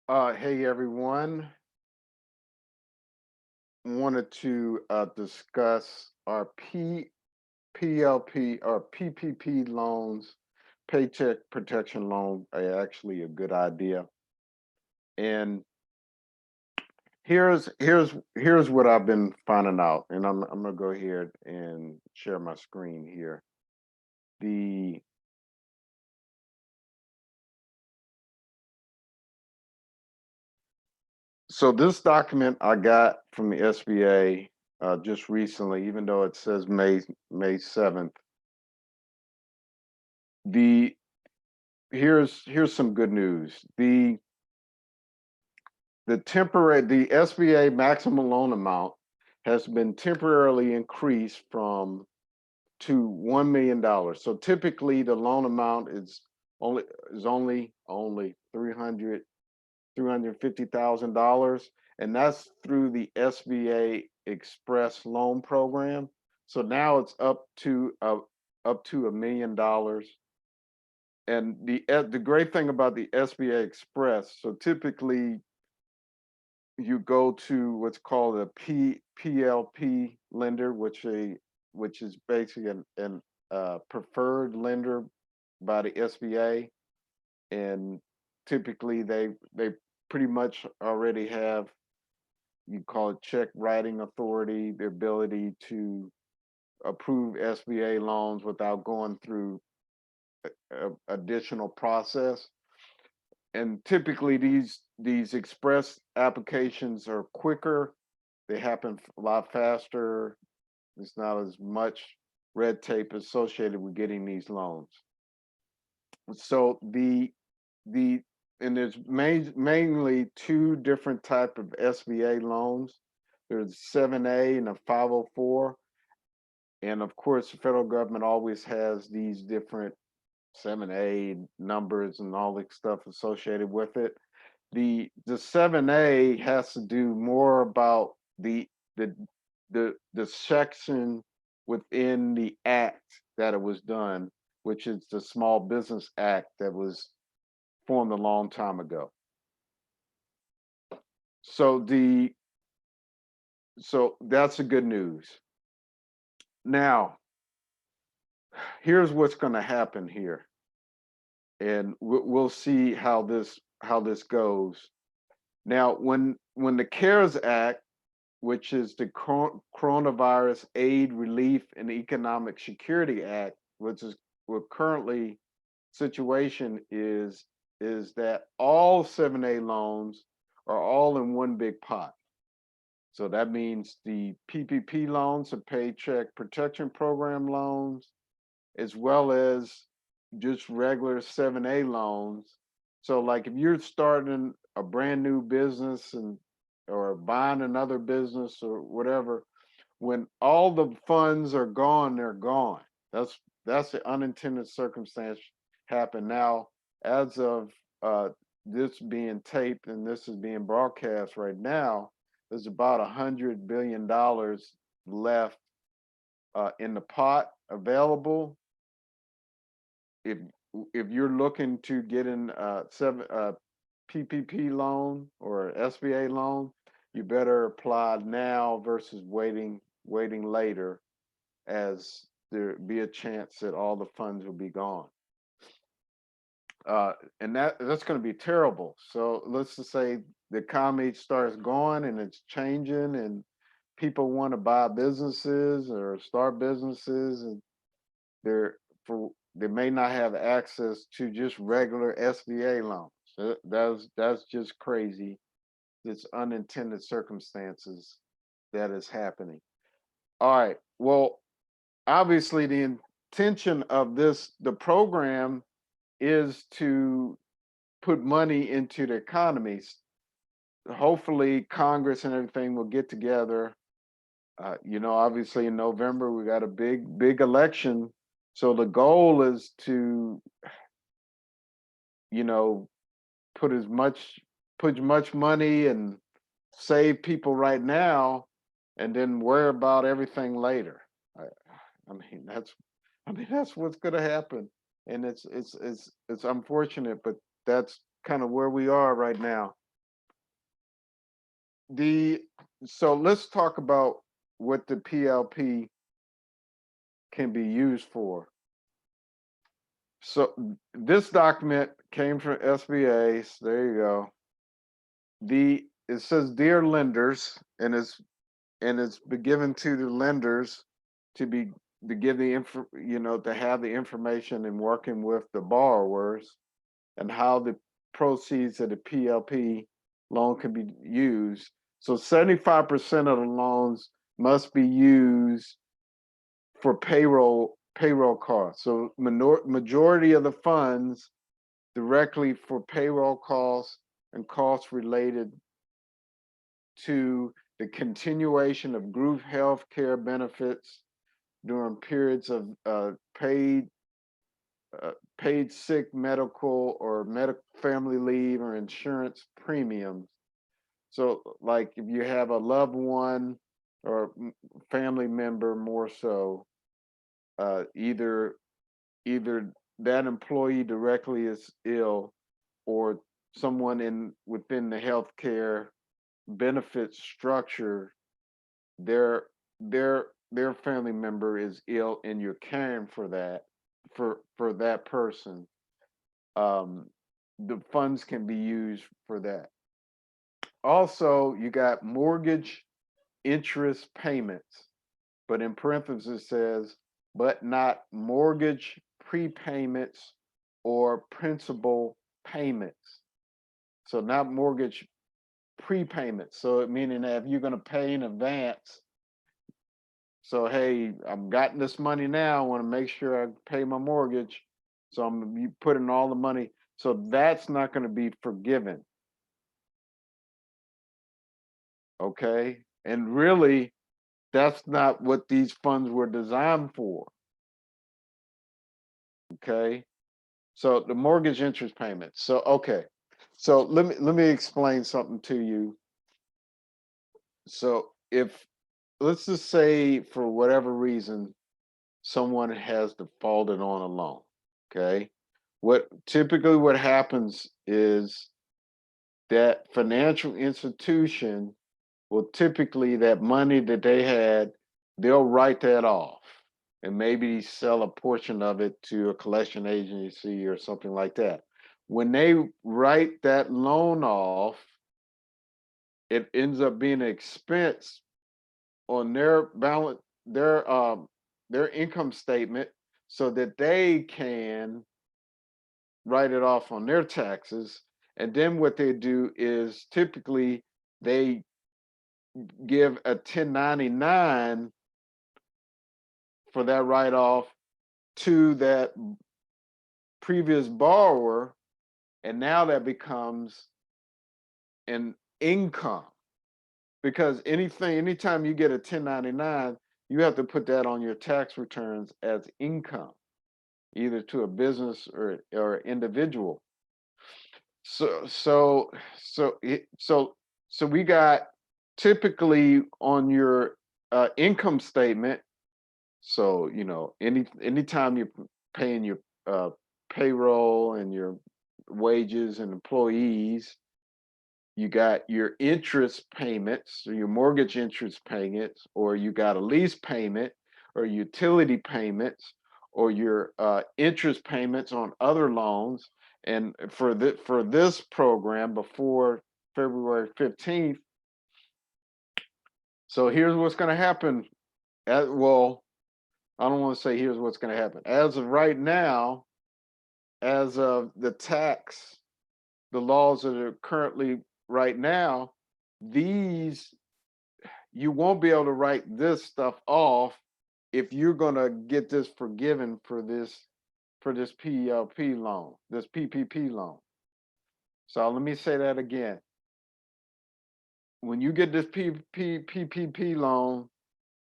Hey everyone. Wanted to discuss our PLP or PPP loans, Paycheck Protection Loan, are actually a good idea. And here's what I've been finding out, and I'm gonna go ahead and share my screen here. The So this document I got from the SBA just recently, even though it says May 7th. The here's some good news. The SBA maximum loan amount has been temporarily increased from to $1 million. So typically the loan amount only is only 350,000, and that's through the SBA Express Loan Program. So now it's up to $1 million. And the great thing about the SBA Express, so typically you go to what's called a PLP lender, which is basically an preferred lender by the SBA, and typically they pretty much already have, you call it, check writing authority, the ability to approve SBA loans without going through additional process. And typically these express applications are quicker, they happen a lot faster. There's not as much red tape associated with getting these loans. So the and there's mainly two different type of SBA loans. There's 7A and a 504, and of course the federal government always has these different 7A numbers and all the stuff associated with it. The 7A has to do more about the the section within the act that it was done, which is the Small Business Act that was formed a long time ago. So the so that's the good news. Now, here's what's going to happen here, and we'll see how this goes. Now, when the CARES Act, which is the Coronavirus Aid, Relief, and Economic Security Act, which is what currently situation is that all 7A loans are all in one big pot. So that means the PPP loans, the Paycheck Protection Program loans, as well as just regular 7A loans. So like if you're starting a brand new business and or buying another business or whatever, when all the funds are gone, they're gone. That's the unintended circumstance happen. Now, as of this being taped and this is being broadcast right now, there's about $100 billion left in the pot available. If if you're looking to get in seven PPP loan or SBA loan, you better apply now versus waiting later, as there be a chance that all the funds will be gone. And that's going to be terrible. So let's just say the economy starts going and it's changing, and people want to buy businesses or start businesses, and they're for they may not have access to just regular SBA loans. That's just crazy. It's unintended circumstances that is happening. All right. Well, obviously the intention of the program is to put money into the economies. Hopefully Congress and everything will get together. Obviously in November we got a big election. So the goal is to, you know, put as much put as much money and save people right now, and then worry about everything later. I, I mean that's what's going to happen, and it's unfortunate, but that's kind of where we are right now. So let's talk about what the PLP can be used for. So this document came from SBA. So there you go. It says dear lenders, and it's been given to the lenders to be to give the info, to have the information in working with the borrowers and how the proceeds of the PLP loan can be used. So 75% of the loans must be used for payroll costs. So majority of the funds directly for payroll costs and costs related to the continuation of group health care benefits during periods of paid sick medical or family leave or insurance premiums. So like if you have a loved one or family member more so, either that employee directly is ill or someone within the healthcare benefit structure, their their family member is ill and you're caring for that person. um the funds can be used for that. Also, you got mortgage interest payments, but in parentheses says, but not mortgage prepayments or principal payments. So not mortgage prepayments. So meaning that if you're going to pay in advance, so hey, I've gotten this money now, I want to make sure I pay my mortgage. So you put in all the money. So that's not going to be forgiven. Okay. And really, that's not what these funds were designed for. Okay. So the mortgage interest payments. So okay. So let me explain something to you. So if let's just say for whatever reason someone has defaulted on a loan, okay? What happens is that financial institution will typically that money that they had, they'll write that off and maybe sell a portion of it to a collection agency or something like that. When they write that loan off, it ends up being an expense on their income statement so that they can write it off on their taxes. And then what they do is typically they give a 1099 for that write off to that previous borrower, and now that becomes an income. Because anytime you get a 1099, you have to put that on your tax returns as income, either to a business or individual. So so so it- so so we got typically on your income statement. So anytime you're paying your uh, payroll and your wages and employees, you got your interest payments or your mortgage interest payments, or you got a lease payment or utility payments or your interest payments on other loans. And for this program before February 15th, so here's what's going to happen. Well, I don't want to say here's what's going to happen. As of right now, as of the laws that are currently right now, these you won't be able to write this stuff off if you're going to get this forgiven for this PLP loan, this PPP loan. So let me say that again. When you get this PPP loan,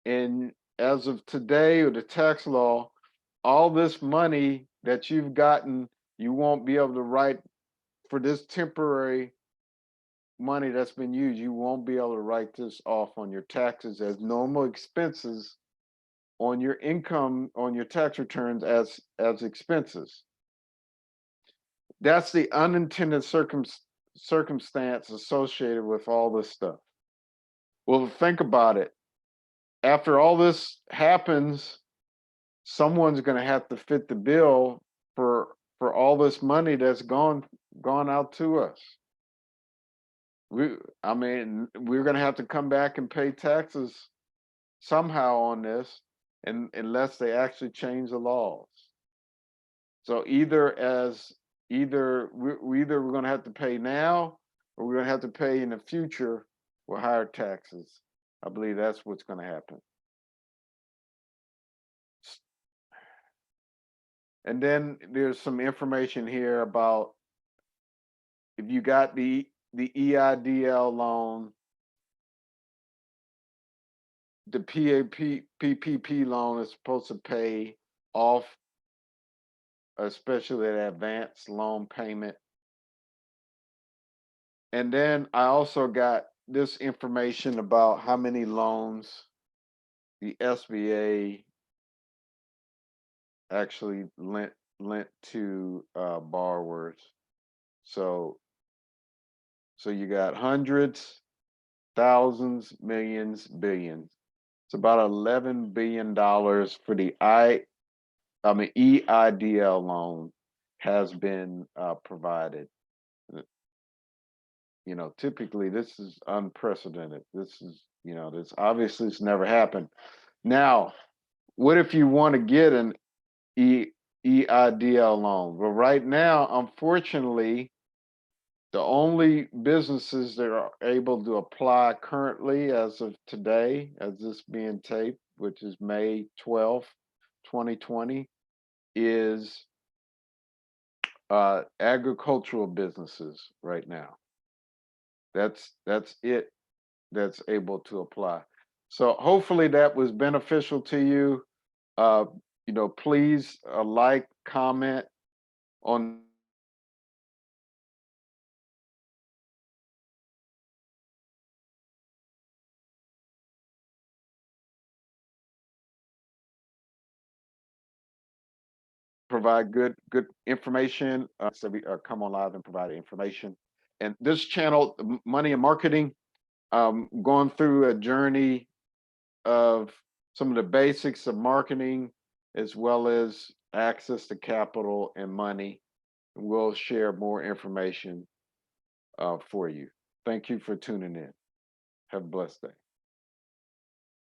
and as of today or the tax law, all this money that you've gotten, you won't be able to write for this temporary money that's been used. You won't be able to write this off on your taxes as normal expenses on your income on your tax returns as expenses. That's the unintended circumstance associated with all this stuff. Well, think about it. After all this happens, someone's going to have to fit the bill for all this money that's gone out to us. We, I mean, we're going to have to come back and pay taxes somehow on this, and unless they actually change the laws. So either we're going to have to pay now, or we're going to have to pay in the future with higher taxes. I believe that's what's going to happen. And then there's some information here about if you got the EIDL loan, the PPP loan is supposed to pay off, especially that advance loan payment. And then I also got this information about how many loans the SBA actually lent to borrowers. So you got hundreds, thousands, millions, billions. It's about $11 billion for the EIDL loan has been provided. You know, typically this is unprecedented. This is, you know, this obviously it's never happened. Now, what if you want to get an EIDL loan? Well, right now, unfortunately, the only businesses that are able to apply currently as of today, as this being taped, which is May 12th, 2020, is agricultural businesses right now. That's it that's able to apply. So hopefully that was beneficial to you. Uh, you know, please like, comment on provide good information. So we come on live and provide information. And this channel, Money and Marketing, going through a journey of some of the basics of marketing, as well as access to capital and money. We'll share more information for you. Thank you for tuning in. Have a blessed day.